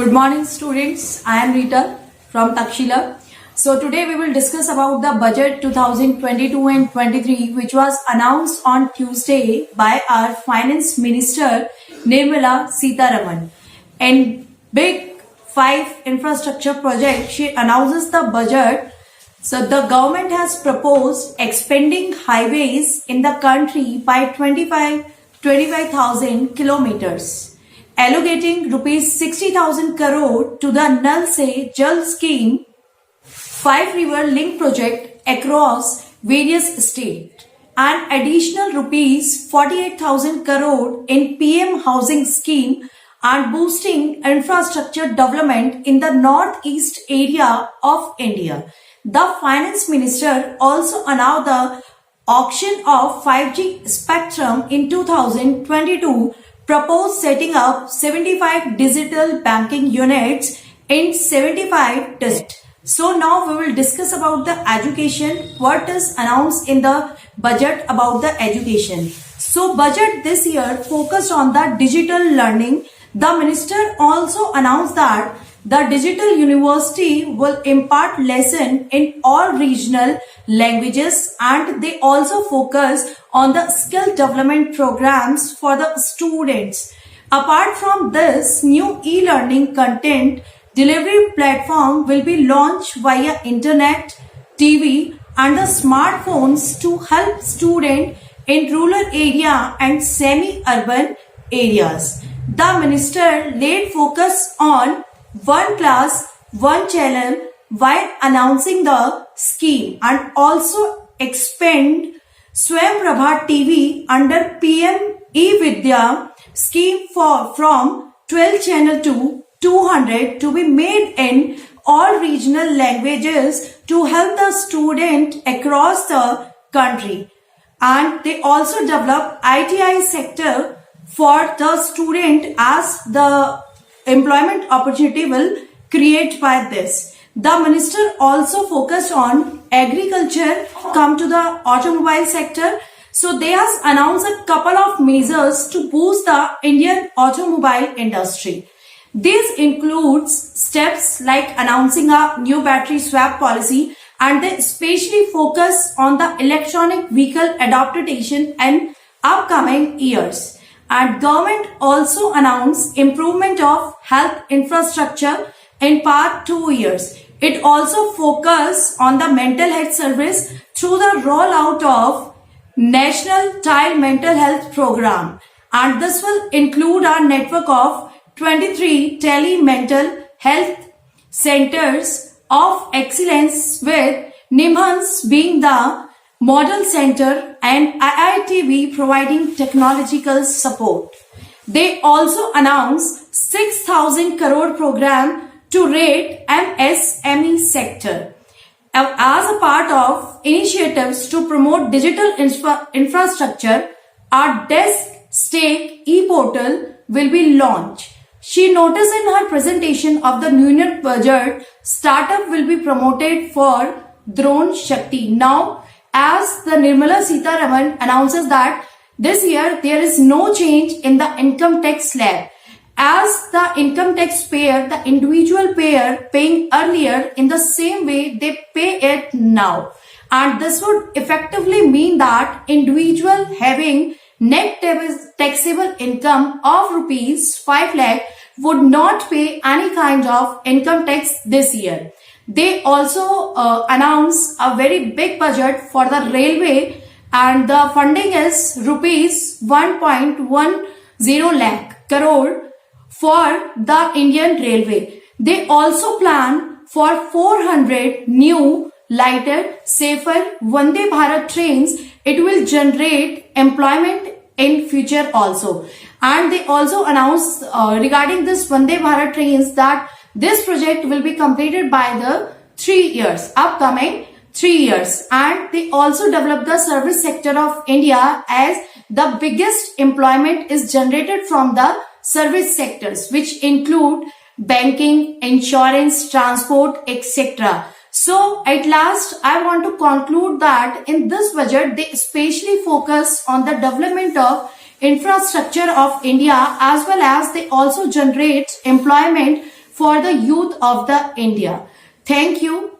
Good morning students, I am Rita from Takshila. So today we will discuss about the budget 2022 and 23 which was announced on Tuesday by our finance minister Nirmala Sitharaman. In big 5 infrastructure project she announces the budget. So the government has proposed expanding highways in the country by 25,000 kilometers. Allocating rupees 60,000 crore to the Nal Se Jal scheme, 5 river link project across various states, and additional rupees 48,000 crore in PM housing scheme and boosting infrastructure development in the northeast area of India. The finance minister also announced the auction of 5G spectrum in 2022, proposed setting up 75 digital banking units in 75 districts. So now we will discuss about the education, what is announced in the budget about the education. So budget this year focused on the digital learning. The minister also announced that the digital university will impart lesson in all regional languages, and they also focus on the skill development programs for the students. Apart from this, new e-learning content delivery platform will be launched via internet, TV and the smartphones to help students in rural area and semi-urban areas. The minister laid focus on one class, one channel while announcing the scheme, and also expand Swayam Prabha TV under PM E-Vidya scheme from 12 channel to 200 to be made in all regional languages to help the student across the country. And they also develop ITI sector for the student as the employment opportunity will create by this. The minister also focused on agriculture, come to the automobile sector. So they has announced a couple of measures to boost the Indian automobile industry. These includes steps like announcing a new battery swap policy, and they especially focus on the electronic vehicle adaptation in upcoming years. And government also announced improvement of health infrastructure in past 2 years. It also focused on the mental health service through the rollout of National Child Mental Health Program. And this will include our network of 23 tele-mental health centers of excellence, with NIMHANS being the model center and IITB providing technological support. They also announced 6,000 crore program to rate MSME sector. As a part of initiatives to promote digital infrastructure, our desk stake e-portal will be launched. She noticed in her presentation of the union budget, startup will be promoted for Drone Shakti. Now, as the Nirmala Sitharaman announces that this year there is no change in the income tax slab. As the income tax payer, the individual payer paying earlier, in the same way they pay it now. And this would effectively mean that individual having net taxable income of rupees 5 lakh would not pay any kind of income tax this year. They also announced a very big budget for the railway, and the funding is rupees 1.10 lakh crore for the Indian Railway. They also plan for 400 new lighter, safer Vande Bharat trains. It will generate employment in future also. And they also announced regarding this Vande Bharat trains that this project will be completed by the 3 years, upcoming 3 years. And they also developed the service sector of India, as the biggest employment is generated from the service sectors, which include banking, insurance, transport, etc. So at last, I want to conclude that in this budget, they especially focus on the development of infrastructure of India, as well as they also generate employment for the youth of the India. Thank you.